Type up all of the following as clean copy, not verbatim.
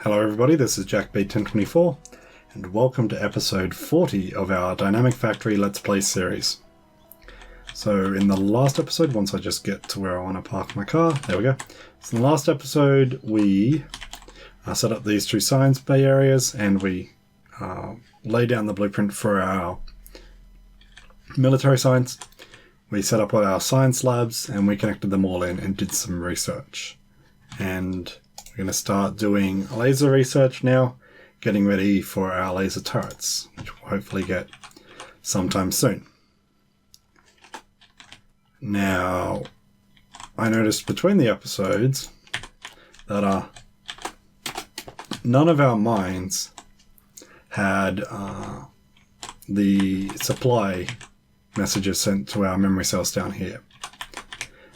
Hello everybody, this is JackB1024 and welcome to episode 40 of our Dynamic Factory Let's Play series. So in the last episode, once I just get to where I want to park my car, there we go. So in the last episode we set up these two science bay areas and we laid down the blueprint for our military science. We set up all our science labs and we connected them all in and did some research. And we're going to start doing laser research now, getting ready for our laser turrets, which we'll hopefully get sometime soon. Now, I noticed between the episodes that none of our mines had the supply messages sent to our memory cells down here.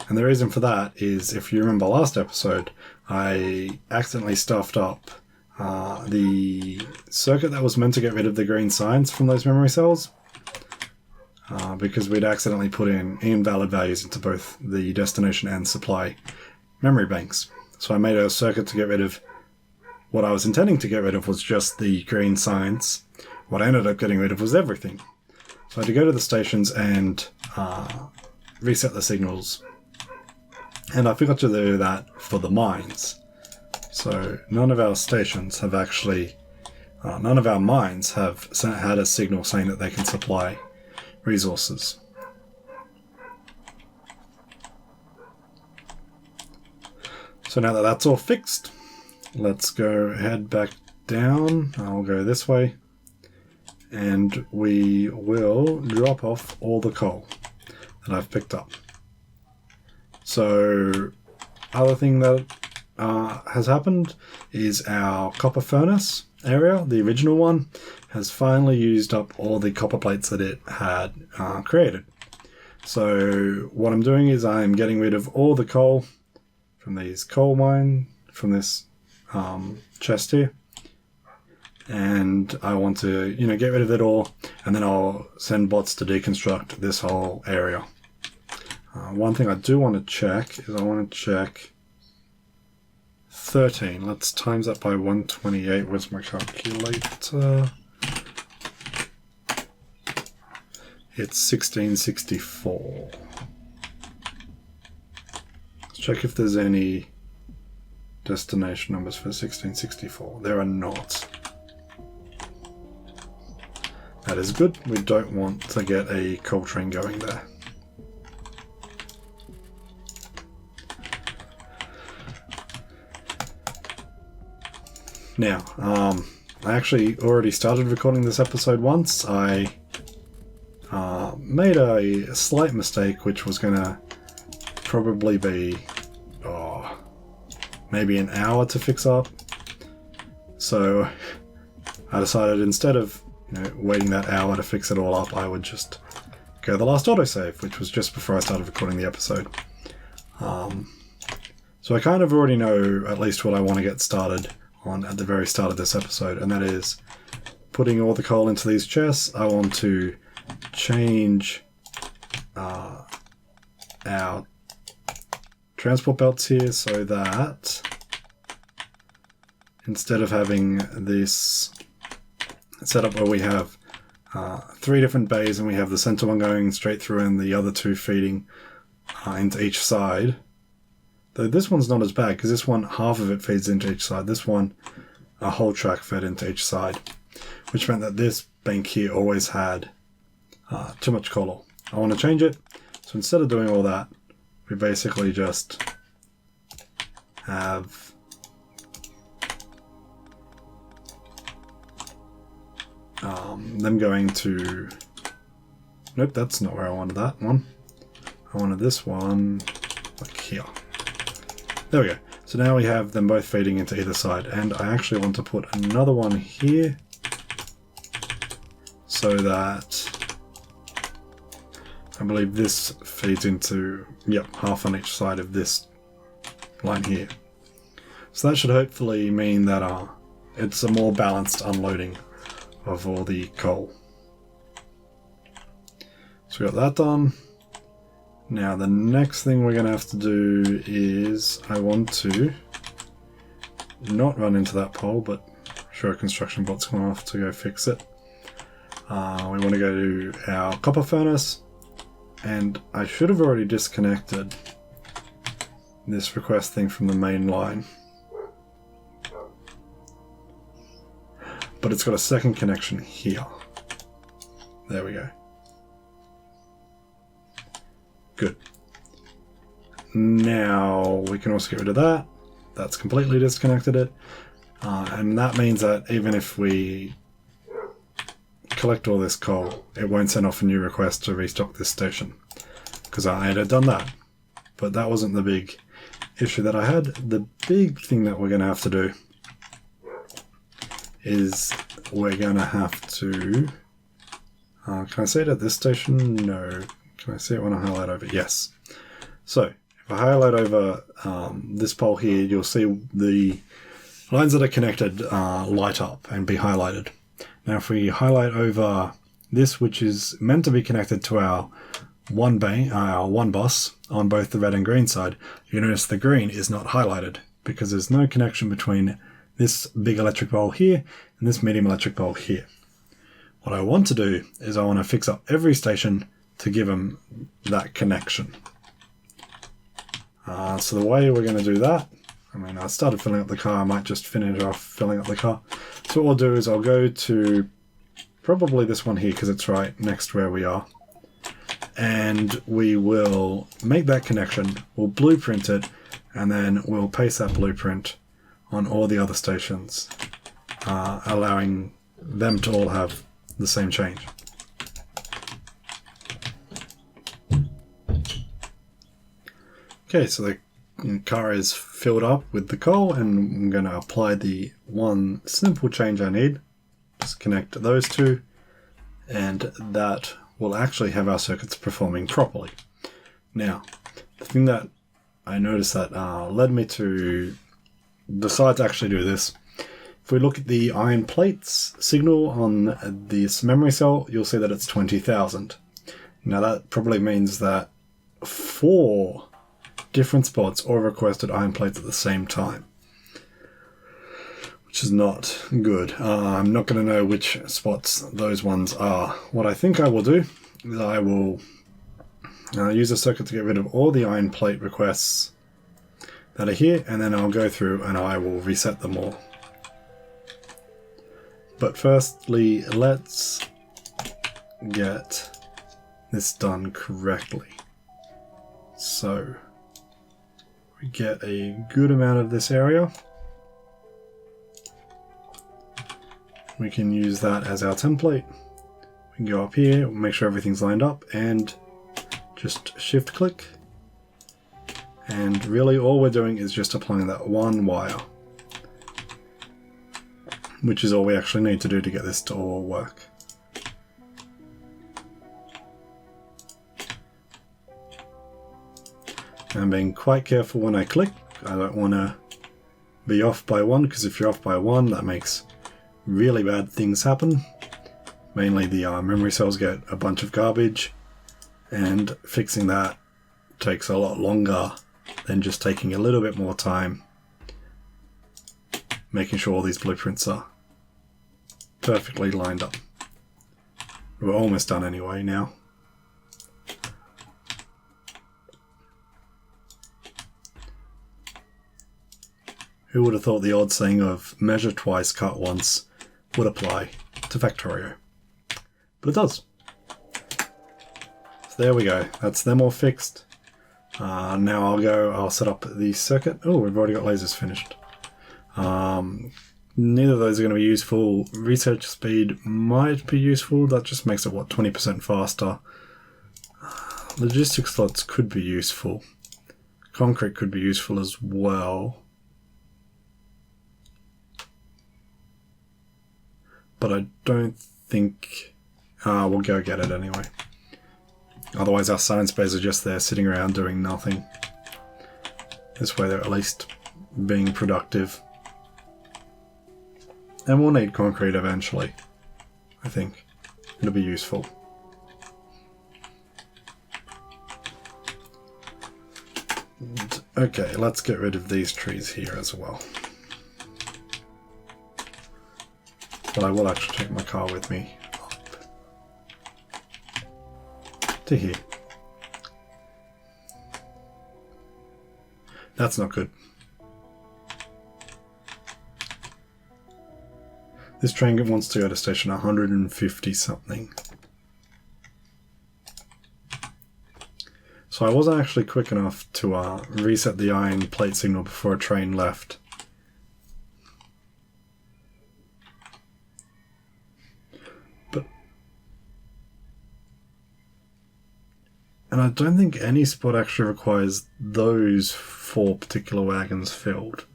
And the reason for that is, if you remember last episode, I accidentally stuffed up the circuit that was meant to get rid of the green signs from those memory cells because we'd accidentally put in invalid values into both the destination and supply memory banks. So I made a circuit to get rid of what I was intending to get rid of was just the green signs. What I ended up getting rid of was everything. So I had to go to the stations and reset the signals. And I forgot to do that for the mines. So none of our stations have actually, none of our mines have had a signal saying that they can supply resources. So now that that's all fixed, let's go head back down. I'll go this way. And we will drop off all the coal that I've picked up. So, other thing that has happened is our copper furnace area, the original one, has finally used up all the copper plates that it had created. So, what I'm doing is I'm getting rid of all the coal from these coal mine, from this chest here. And I want to, get rid of it all, and then I'll send bots to deconstruct this whole area. One thing I do want to check is I want to check 13. Let's times that by 128. Where's my calculator? It's 1664. Let's check if there's any destination numbers for 1664. There are not. That is good. We don't want to get a coal train going there. Now, I actually already started recording this episode once. I made a slight mistake, which was going to probably be maybe an hour to fix up. So I decided instead of waiting that hour to fix it all up, I would just go the last autosave, which was just before I started recording the episode. So I kind of already know at least what I want to get started on at the very start of this episode, and that is putting all the coal into these chests. I want to change our transport belts here so that instead of having this setup where we have 3 different bays and we have the center one going straight through and the other 2 feeding into each side. Though this one's not as bad because this one, half of it feeds into each side. This one, a whole track fed into each side, which meant that this bank here always had too much coal. I want to change it. So instead of doing all that, we basically just have them going to... Nope, that's not where I wanted that one. I wanted this one like here. There we go. So now we have them both feeding into either side, and I actually want to put another one here so that I believe this feeds into, half on each side of this line here. So that should hopefully mean that it's a more balanced unloading of all the coal. So we got that done. Now the next thing we're going to have to do is I want to not run into that pole, but sure, a construction bot's gone off to go fix it. We want to go to our copper furnace, and I should have already disconnected this request thing from the main line. But it's got a second connection here. There we go. Good. Now we can also get rid of that. That's completely disconnected it. And that means that even if we collect all this coal, it won't send off a new request to restock this station. Because I had done that. But that wasn't the big issue that I had. The big thing that we're going to have to do is we're going to have to... can I see it at this station? No. Can I see it when I highlight over? Yes. So, if I highlight over this pole here, you'll see the lines that are connected light up and be highlighted. Now, if we highlight over this, which is meant to be connected to our one bus on both the red and green side, you notice the green is not highlighted because there's no connection between this big electric pole here and this medium electric pole here. What I want to do is I want to fix up every station to give them that connection. So the way we're going to do that, I mean, I started filling up the car, I might just finish off filling up the car. So what I'll do is I'll go to probably this one here because it's right next to where we are. And we will make that connection, we'll blueprint it, and then we'll paste that blueprint on all the other stations, allowing them to all have the same change. Okay, so the car is filled up with the coal, and I'm going to apply the one simple change I need. Just connect those two, and that will actually have our circuits performing properly. Now, the thing that I noticed that led me to decide to actually do this, if we look at the iron plates signal on this memory cell, you'll see that it's 20,000. Now that probably means that 4 different spots all requested iron plates at the same time, which is not good. I'm not going to know which spots those ones are. What I think I will do is I will use a circuit to get rid of all the iron plate requests that are here, and then I'll go through and I will reset them all. But firstly, let's get this done correctly. So we get a good amount of this area. We can use that as our template. We can go up here, make sure everything's lined up, and just shift click. And really all we're doing is just applying that one wire, which is all we actually need to do to get this to all work. I'm being quite careful when I click. I don't want to be off by 1, because if you're off by 1, that makes really bad things happen. Mainly the memory cells get a bunch of garbage, and fixing that takes a lot longer than just taking a little bit more time, making sure all these blueprints are perfectly lined up. We're almost done anyway now. Who would have thought the old saying of measure twice, cut once would apply to Factorio? But it does. So there we go. That's them all fixed. Now I'll set up the circuit. Oh, we've already got lasers finished. Neither of those are going to be useful. Research speed might be useful. That just makes it, 20% faster. Logistics slots could be useful. Concrete could be useful as well. But I don't think... we'll go get it anyway. Otherwise our science bays are just there sitting around doing nothing. This way they're at least being productive. And we'll need concrete eventually, I think. It'll be useful. And, okay, let's get rid of these trees here as well. but I will actually take my car with me up to here. That's not good. This train wants to go to station 150 something. So I wasn't actually quick enough to reset the iron plate signal before a train left. And I don't think any spot actually requires those 4 particular wagons filled.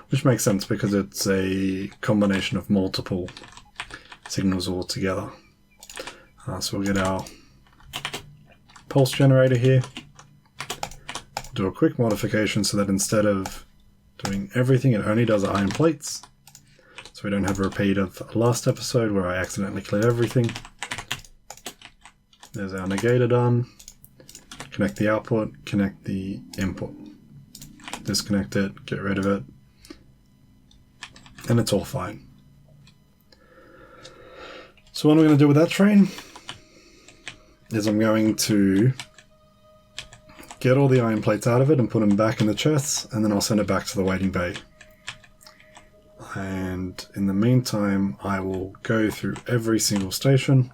Which makes sense because it's a combination of multiple signals all together. So we'll get our pulse generator here. Do a quick modification so that instead of doing everything, it only does iron plates. So we don't have a repeat of last episode where I accidentally cleared everything. There's our negator done. Connect the output, connect the input. Disconnect it, get rid of it. And it's all fine. So what I'm going to do with that train is I'm going to get all the iron plates out of it and put them back in the chests, and then I'll send it back to the waiting bay. And in the meantime, I will go through every single station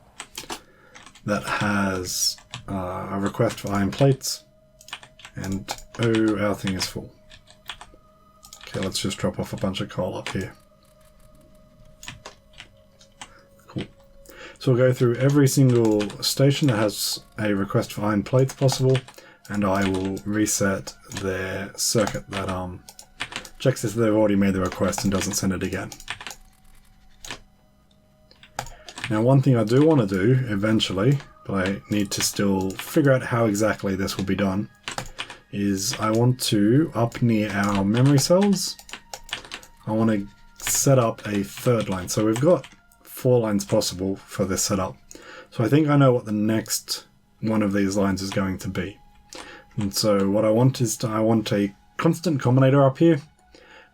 that has a request for iron plates, and oh, our thing is full. Okay, let's just drop off a bunch of coal up here. Cool. So we'll go through every single station that has a request for iron plates possible, and I will reset their circuit that checks if they've already made the request and doesn't send it again. Now, one thing I do want to do eventually, but I need to still figure out how exactly this will be done, is I want to, up near our memory cells, I want to set up a third line. So we've got 4 lines possible for this setup. So I think I know what the next one of these lines is going to be. And so what I want is I want a constant combinator up here,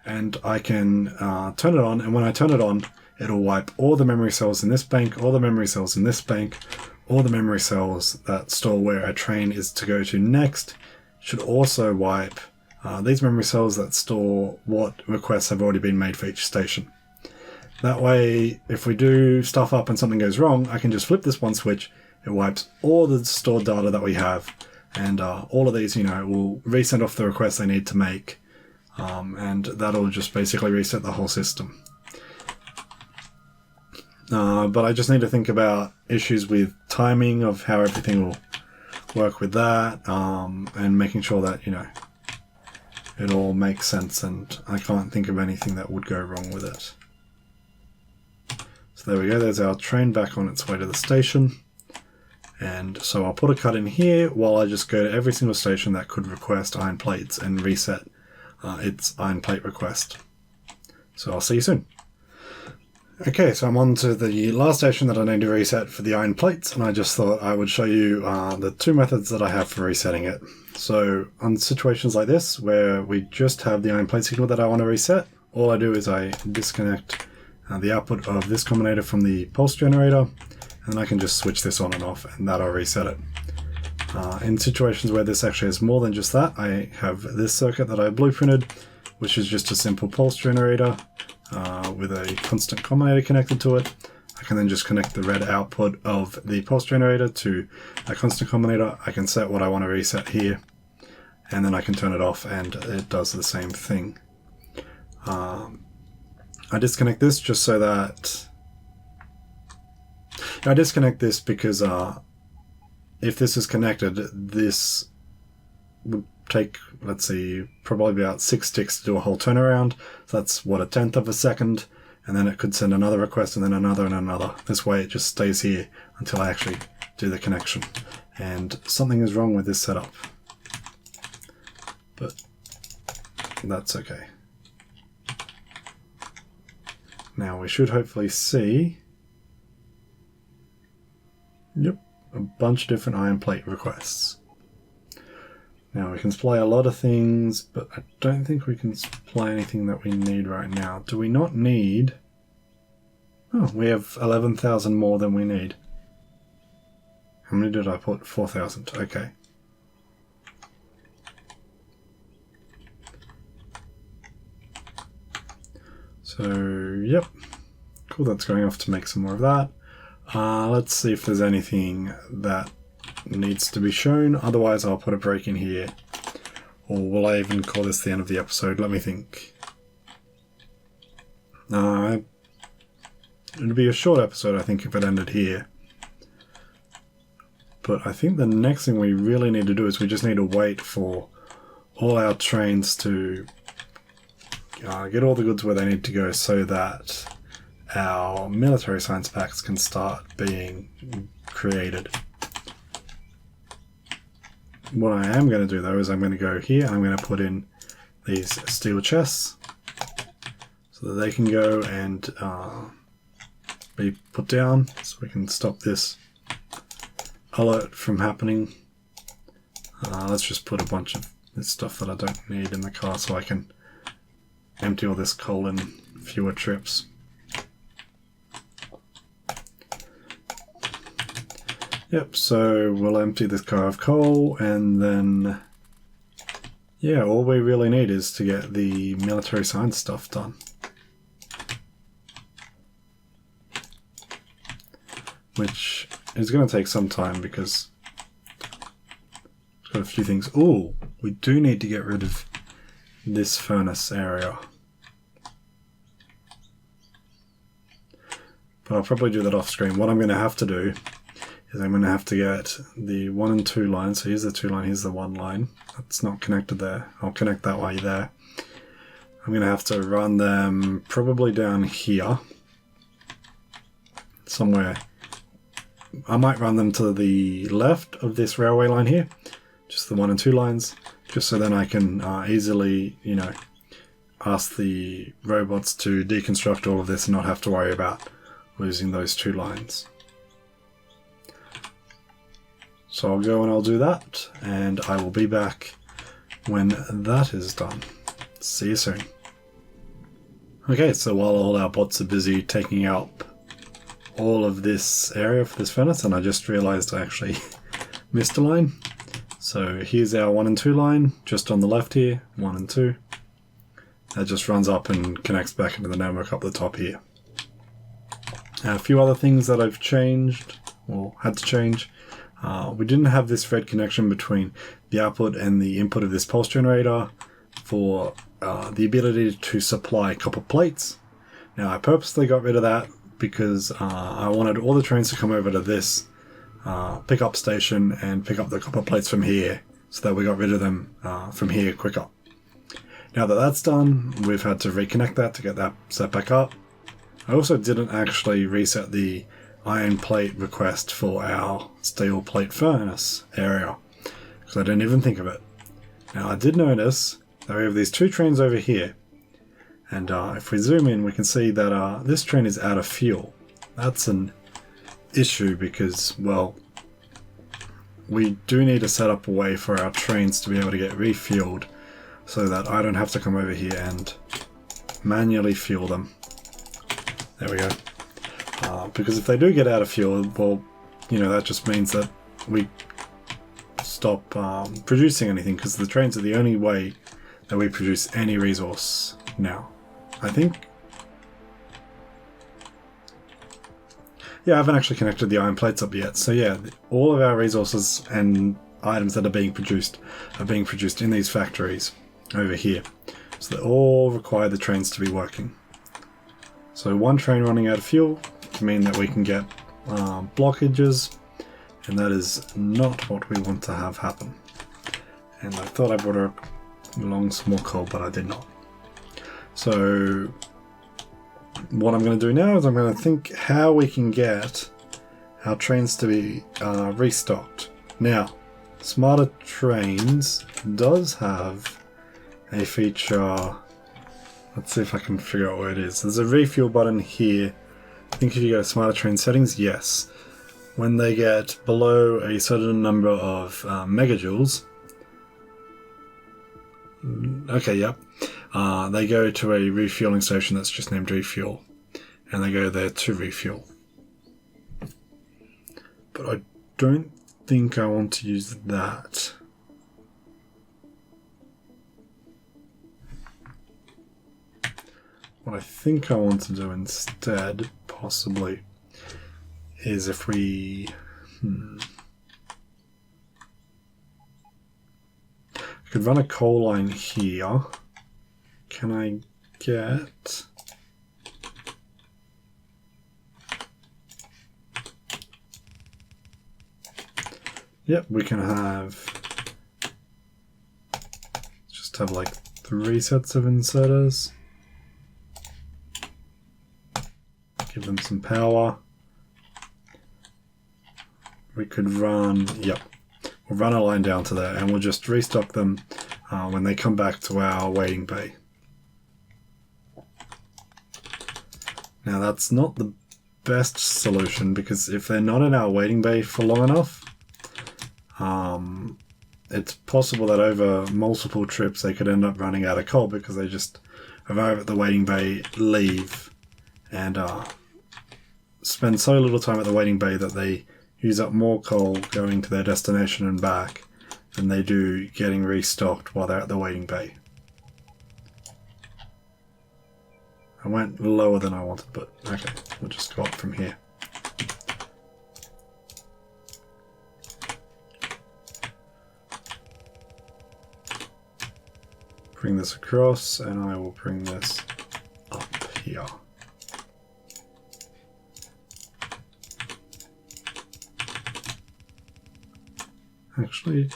and I can turn it on, and when I turn it on, it'll wipe all the memory cells in this bank, all the memory cells in this bank, all the memory cells that store where a train is to go to next. Should also wipe these memory cells that store what requests have already been made for each station. That way, if we do stuff up and something goes wrong, I can just flip this one switch, it wipes all the stored data that we have, and all of these, will resend off the requests they need to make, and that'll just basically reset the whole system. But I just need to think about issues with timing of how everything will work with that, and making sure that, it all makes sense, and I can't think of anything that would go wrong with it. So there we go, there's our train back on its way to the station. And so I'll put a cut in here while I just go to every single station that could request iron plates and reset its iron plate request. So I'll see you soon. Okay, so I'm on to the last station that I need to reset for the iron plates, and I just thought I would show you the 2 methods that I have for resetting it. So on situations like this, where we just have the iron plate signal that I want to reset, all I do is I disconnect the output of this combinator from the pulse generator, and I can just switch this on and off, and that'll reset it. In situations where this actually has more than just that, I have this circuit that I blueprinted, which is just a simple pulse generator with a constant combinator connected to it. I can then just connect the red output of the pulse generator to a constant combinator. I can set what I want to reset here, and then I can turn it off and it does the same thing. I disconnect this just so that... I disconnect this because if this is connected, this would take, let's see, probably about 6 ticks to do a whole turnaround. So that's, what, 1/10 of a second, and then it could send another request and then another and another. This way it just stays here until I actually do the connection. And something is wrong with this setup, but that's okay. Now we should hopefully see, yep, a bunch of different iron plate requests. Now we can supply a lot of things, but I don't think we can supply anything that we need right now. Do we not need... Oh, we have 11,000 more than we need. How many did I put? 4,000. Okay. So, yep. Cool, that's going off to make some more of that. Let's see if there's anything that needs to be shown. Otherwise, I'll put a break in here. Or will I even call this the end of the episode? Let me think. It'd be a short episode, I think, if it ended here. But I think the next thing we really need to do is we just need to wait for all our trains to get all the goods where they need to go so that our military science packs can start being created. What I am going to do though is I'm going to go here and I'm going to put in these steel chests so that they can go and be put down so we can stop this alert from happening. Let's just put a bunch of this stuff that I don't need in the car so I can empty all this coal in fewer trips. Yep, so we'll empty this car of coal and then, yeah, all we really need is to get the military science stuff done. Which is going to take some time because it's got a few things. Oh, we do need to get rid of this furnace area. But I'll probably do that off screen. What I'm going to have to do is I'm going to have to get the 1 and 2 lines. So here's the 2 line, here's the 1 line. That's not connected there. I'll connect that way there. I'm going to have to run them probably down here. Somewhere. I might run them to the left of this railway line here. Just the 1 and 2 lines. Just so then I can easily, you know, ask the robots to deconstruct all of this and not have to worry about losing those 2 lines. So I'll go and I'll do that, and I will be back when that is done. See you soon. Okay, so while all our bots are busy taking out all of this area for this furnace, and I just realized I actually missed a line. So here's our 1 and 2 line, just on the left here, 1 and 2. That just runs up and connects back into the network up the top here. A few other things that I've changed, or had to change. We didn't have this thread connection between the output and the input of this pulse generator for the ability to supply copper plates. Now I purposely got rid of that because I wanted all the trains to come over to this pickup station and pick up the copper plates from here so that we got rid of them from here quicker. Now that that's done, we've had to reconnect that to get that set back up. I also didn't actually reset the iron plate request for our steel plate furnace area because I didn't even think of it. Now I did notice that we have these 2 trains over here, and if we zoom in we can see that this train is out of fuel. That's an issue because, well, we do need to set up a way for our trains to be able to get refueled so that I don't have to come over here and manually fuel them. There we go. Because if they do get out of fuel, well, you know, that just means that we stop producing anything, because the trains are the only way that we produce any resource now, I think. Yeah, I haven't actually connected the iron plates up yet. So yeah, all of our resources and items that are being produced in these factories over here. So they all require the trains to be working. So 1 train running out of fuel can mean that we can get blockages, and that is not what we want to have happen. And I thought I brought along some more coal, but I did not. So what I'm going to do now is I'm going to think how we can get our trains to be restocked. Now, Smarter Trains does have a feature. Let's see if I can figure out where it is. There's a refuel button here. I think if you go to Smarter Train settings, yes. When they get below a certain number of megajoules, Okay, yep. They go to a refueling station that's just named Refuel. And they go there to refuel. But I don't think I want to use that. What I think I want to do instead, possibly, is if we... I could run a coal line here. Can I get... Yep, we can just have like 3 sets of inserters. Give them some power. We could run, yep, we'll run a line down to there and we'll just restock them when they come back to our waiting bay. Now that's not the best solution because if they're not in our waiting bay for long enough, it's possible that over multiple trips they could end up running out of coal because they just arrive at the waiting bay, leave, and spend so little time at the waiting bay that they use up more coal going to their destination and back than they do getting restocked while they're at the waiting bay. I went lower than I wanted, but okay, we'll just go up from here. Bring this across, and I will bring this up here. Actually,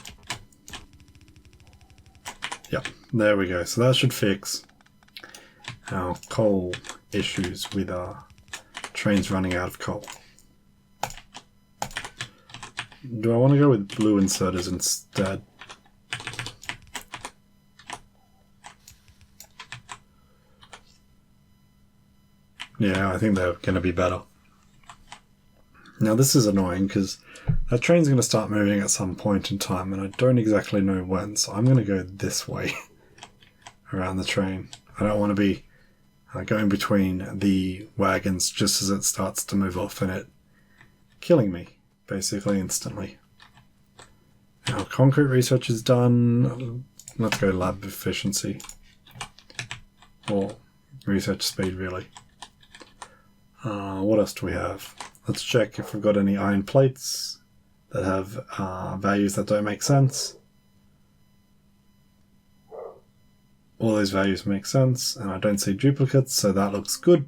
yep, there we go. So that should fix our coal issues with our trains running out of coal. Do I want to go with blue inserters instead? Yeah, I think they're going to be better. Now this is annoying because that train's going to start moving at some point in time and I don't exactly know when, so I'm going to go this way around the train. I don't want to be going between the wagons just as it starts to move off and it killing me, basically instantly. Now concrete research is done. Let's go lab efficiency. Or research speed, really. What else do we have? Let's check if we've got any iron plates that have values that don't make sense. All those values make sense, and I don't see duplicates, so that looks good.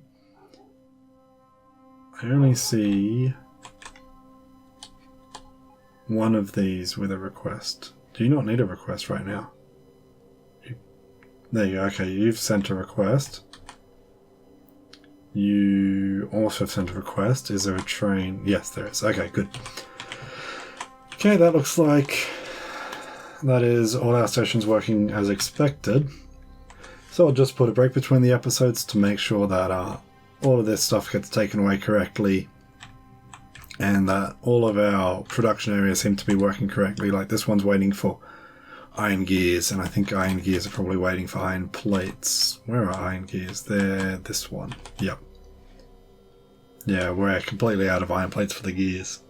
I only see one of these with a request. Do you not need a request right now? There you go. Okay, you've sent a request. You also have sent a request. Is there a train? Yes, there is. Okay, good. Okay, that looks like that is all our stations working as expected. So I'll just put a break between the episodes to make sure that all of this stuff gets taken away correctly and that all of our production areas seem to be working correctly. Like this one's waiting for iron gears, and I think iron gears are probably waiting for iron plates. Where are iron gears? There, this one. Yep. Yeah, we're completely out of iron plates for the gears.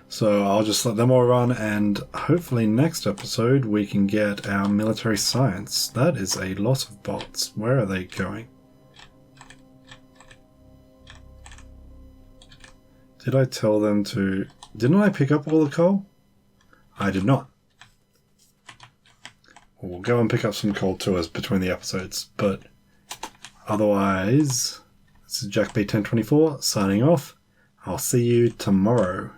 So I'll just let them all run, and hopefully next episode we can get our military science. That is a lot of bots. Where are they going? Did I tell them to... Didn't I pick up all the coal? I did not. We'll go and pick up some coal tours between the episodes, but otherwise, this is Jack B1024 signing off. I'll see you tomorrow.